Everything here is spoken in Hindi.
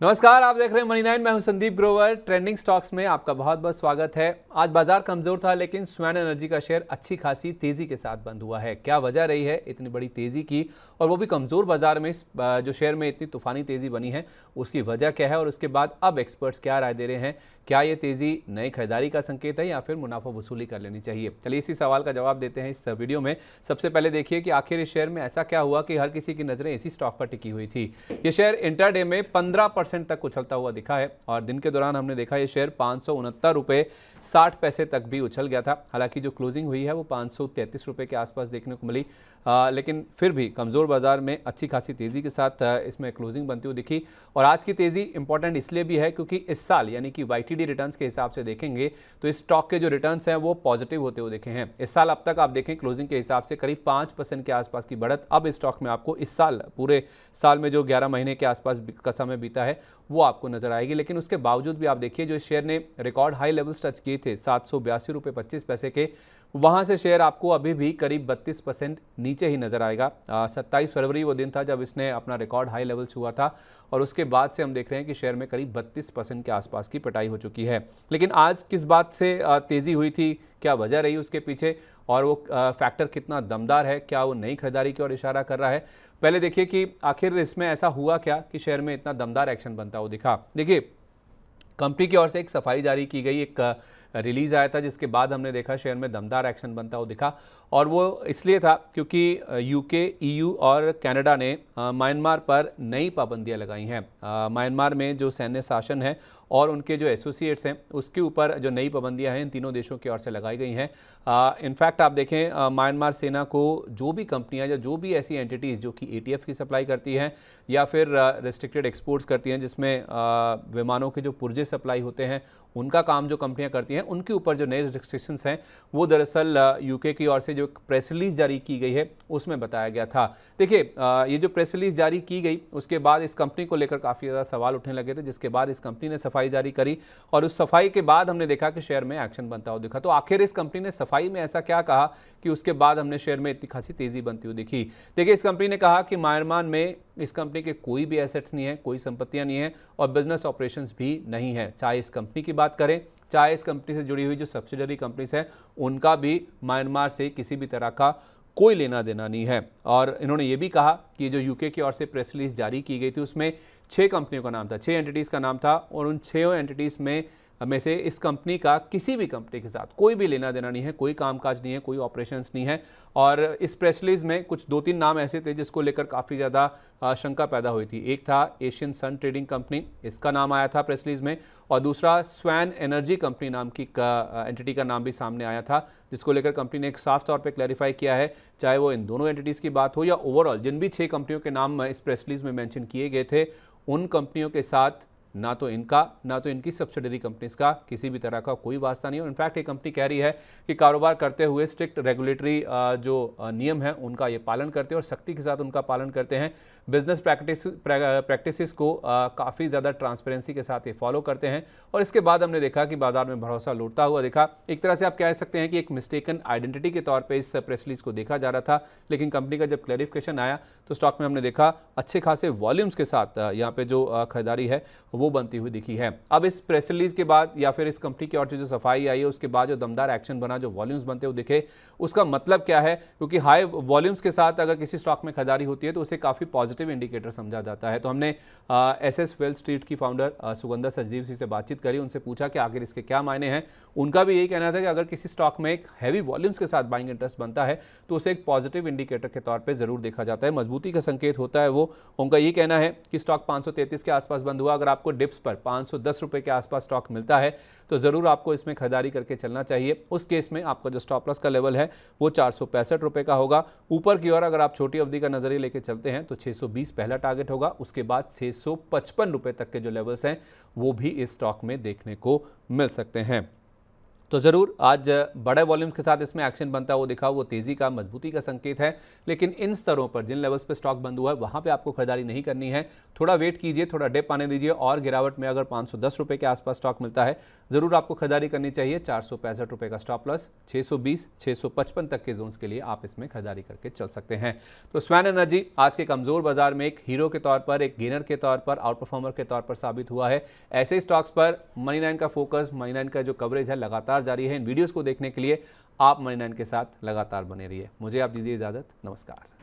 नमस्कार, आप देख रहे हैं मनी 9। मैं हूं संदीप ग्रोवर। ट्रेंडिंग स्टॉक्स में आपका बहुत बहुत स्वागत है। आज बाजार कमजोर था, लेकिन स्वैन एनर्जी का शेयर अच्छी खासी तेजी के साथ बंद हुआ है। क्या वजह रही है इतनी बड़ी तेजी की, और वो भी कमजोर बाजार में जो शेयर में इतनी तूफानी तेजी बनी है, उसकी वजह क्या है और उसके बाद अब एक्सपर्ट्स क्या राय दे रहे हैं? क्या ये तेजी नई खरीदारी का संकेत है या फिर मुनाफा वसूली कर लेनी चाहिए? चलिए इसी सवाल का जवाब देते हैं इस वीडियो में। सबसे पहले देखिए कि आखिर इस शेयर में ऐसा क्या हुआ कि हर किसी की नजरें इसी स्टॉक पर टिकी हुई थी। ये शेयर इंट्राडे में 15% तक उछलता हुआ दिखा है और दिन के दौरान हमने देखा ये शेयर 569 रुपए 60 पैसे तक भी उछल गया था। हालांकि जो क्लोजिंग हुई है वो 533 रुपए के आसपास देखने को मिली, लेकिन फिर भी कमजोर बाजार में अच्छी खासी तेजी के साथ इसमें क्लोजिंग बनती हुई दिखी। और आज की तेजी इंपॉर्टेंट इसलिए भी है क्योंकि इस साल यानी कि YTD रिटर्न्स के हिसाब से देखेंगे तो इस स्टॉक के जो रिटर्न्स हैं वो पॉजिटिव होते हुए दिखे हैं। इस साल अब तक आप देखें क्लोजिंग के हिसाब से करीब 5% के आसपास की बढ़त अब इस स्टॉक में आपको इस साल पूरे साल में जो 11 महीने के आसपास का समय बीता है वो आपको नजर आएगी। लेकिन उसके बावजूद भी आप देखिए जो इस शेयर ने रिकॉर्ड हाई लेवल्स टच किए थे 782 रुपये 25 पैसे के, वहां से शेयर आपको अभी भी करीब 32% नीचे ही नजर आएगा। 27 फरवरी वो दिन था जब इसने अपना रिकॉर्ड हाई लेवल छुआ था और उसके बाद से हम देख रहे हैं कि शेयर में करीब 32% के आसपास की पिटाई हो चुकी है। लेकिन आज किस बात से तेजी हुई थी, क्या वजह रही उसके पीछे, और वो फैक्टर कितना दमदार है, क्या वो नई खरीदारी की ओर इशारा कर रहा है? पहले देखिए कि आखिर इसमें ऐसा हुआ क्या कि शेयर में इतना दमदार एक्शन बनता हुआ दिखा। देखिए, कंपनी की ओर से एक सफाई जारी की गई, एक रिलीज आया था जिसके बाद हमने देखा शेयर में दमदार एक्शन बनता हुआ दिखा। और वो इसलिए था क्योंकि यूके, EU और कनाडा ने म्यांमार पर नई पाबंदियां लगाई हैं। म्यांमार में जो सैन्य शासन है और उनके जो एसोसिएट्स हैं उसके ऊपर जो नई पाबंदियां हैं इन तीनों देशों की ओर से लगाई गई हैं। इनफैक्ट आप देखें म्यांमार सेना को जो भी कंपनियां या जो भी ऐसी एंटिटीज़ जो कि ATF की सप्लाई करती हैं या फिर रिस्ट्रिक्टेड एक्सपोर्ट्स करती हैं जिसमें विमानों के जो पुर्जे सप्लाई होते हैं उनका काम जो कंपनियां करती हैं, उनके ऊपर जो नए रिस्ट्रिक्शंस हैं वो दरअसल यूके की ओर से जो प्रेस रिलीज जारी की गई है उसमें बताया गया था। देखिए, ये जो प्रेस रिलीज जारी की गई उसके बाद इस कंपनी को लेकर काफ़ी ज़्यादा सवाल उठने लगे थे, जिसके बाद इस कंपनी ने सफाई जारी करी और उस सफाई के बाद हमने देखा कि शेयर में एक्शन बनता हुआ दिखा। तो आखिर इस कंपनी ने सफाई में ऐसा क्या कहा कि उसके बाद हमने शेयर में इतनी खासी तेजी बनती हुई दिखी? देखिए, इस कंपनी ने कहा कि म्यांमार में इस कंपनी के कोई भी एसेट्स नहीं है, कोई संपत्तियां नहीं है और बिजनेस ऑपरेशंस भी नहीं है। चाहे इस कंपनी की बात करें, चाहे इस कंपनी से जुड़ी हुई जो सब्सिडरी कंपनीज हैं उनका भी म्यांमार से किसी भी तरह का कोई लेना देना नहीं है। और इन्होंने ये भी कहा कि जो यूके की ओर से प्रेस रिलीज जारी की गई थी उसमें 6 कंपनियों का नाम था, 6 एंटिटीज़ का नाम था और उन 6 एंटिटीज़ में से इस कंपनी का किसी भी कंपनी के साथ कोई भी लेना देना नहीं है, कोई कामकाज नहीं है, कोई ऑपरेशंस नहीं है। और इस प्रेस रिलीज में कुछ 2-3 नाम ऐसे थे जिसको लेकर काफ़ी ज़्यादा शंका पैदा हुई थी। एक था एशियन सन ट्रेडिंग कंपनी, इसका नाम आया था प्रेस रिलीज में, और दूसरा स्वैन एनर्जी कंपनी नाम की एंटिटी का नाम भी सामने आया था, जिसको लेकर कंपनी ने एक साफ तौर पे क्लैरिफाई किया है, चाहे वो इन दोनों एंटिटीज़ की बात हो या ओवरऑल जिन भी 6 कंपनियों के नाम इस प्रेस रिलीज में मेंशन किए गए थे उन कंपनियों के साथ ना तो इनकी सब्सिडरी कंपनीज का किसी भी तरह का कोई वास्ता नहीं है। इनफैक्ट ये कंपनी कह रही है कि कारोबार करते हुए स्ट्रिक्ट रेगुलेटरी जो नियम है उनका ये पालन करते हैं और सख्ती के साथ उनका पालन करते हैं। बिजनेस प्रैक्टिसेस को काफ़ी ज़्यादा ट्रांसपेरेंसी के साथ ये फॉलो करते हैं। और इसके बाद हमने देखा कि बाजार में भरोसा लौटता हुआ दिखा। एक तरह से आप कह सकते हैं कि एक मिस्टेकन आइडेंटिटी के तौर पर इस प्रेस रिलीज को देखा जा रहा था, लेकिन कंपनी का जब क्लैरिफिकेशन आया तो स्टॉक में हमने देखा अच्छे खासे वॉल्यूम्स के साथ यहाँ पे जो खरीदारी है वो बनती हुई दिखी है। अब इस प्रेस रिलीज के बाद या फिर इस कंपनी की ओर से जो सफाई आई है उसके बाद जो दमदार एक्शन बना, जो वॉल्यूम्स बनते हुए दिखे, उसका मतलब क्या है? क्योंकि हाई वॉल्यूम्स के साथ अगर किसी स्टॉक में खरीदारी होती है तो उसे काफ़ी पॉजिटिव इंडिकेटर समझा जाता है। तो हमने SS वेल स्ट्रीट की फाउंडर सुगंधा सचदेव से बातचीत करी, उनसे पूछा कि आखिर इसके क्या मायने हैं। उनका भी यही कहना था कि अगर किसी स्टॉक में एक हैवी वॉल्यूम्स के साथ बाइंग इंटरेस्ट बनता है तो उसे एक पॉजिटिव इंडिकेटर के तौर पर जरूर देखा जाता है, मजबूती का संकेत होता है वो। उनका ये कहना है कि स्टॉक 533 के आसपास बंद हुआ, अगर आपको डिप्स पर 510 रुपए के आसपास स्टॉक मिलता है तो जरूर आपको इसमें खरीदारी करके चलना चाहिए। उस केस में आपका जो स्टॉप लॉस का लेवल है वो 465 रुपए का होगा। ऊपर की ओर अगर आप छोटी अवधि का नजरिया लेके चलते हैं तो 620 पहला टारगेट होगा, उसके बाद 655 रुपए तक के जो लेवल्स हैं वो भी इस स्टॉक में देखने को मिल सकते हैं। तो ज़रूर आज बड़े वॉल्यूम के साथ इसमें एक्शन बनता हुआ दिखा, वो तेज़ी का, मजबूती का संकेत है। लेकिन इन स्तरों पर जिन लेवल्स पे स्टॉक बंद हुआ है वहाँ पे आपको खरीदारी नहीं करनी है, थोड़ा वेट कीजिए, थोड़ा डिप आने दीजिए और गिरावट में अगर 510 रुपये के आसपास स्टॉक मिलता है ज़रूर आपको खरीदारी करनी चाहिए। 465 रुपये का स्टॉप लॉस, 620 655 तक के जोन्स के लिए आप इसमें खरीदारी करके चल सकते हैं। तो स्वैन एनर्जी आज के कमज़ोर बाजार में एक हीरो के तौर पर, एक गेनर के तौर पर, आउट परफॉर्मर के तौर पर साबित हुआ है। ऐसे स्टॉक्स पर मनी 9 का फोकस, मनी 9 का जो कवरेज है लगातार जारी है। इन वीडियोस को देखने के लिए आप मनी 9 के साथ लगातार बने रहिए। मुझे आप दीजिए इजाजत, नमस्कार।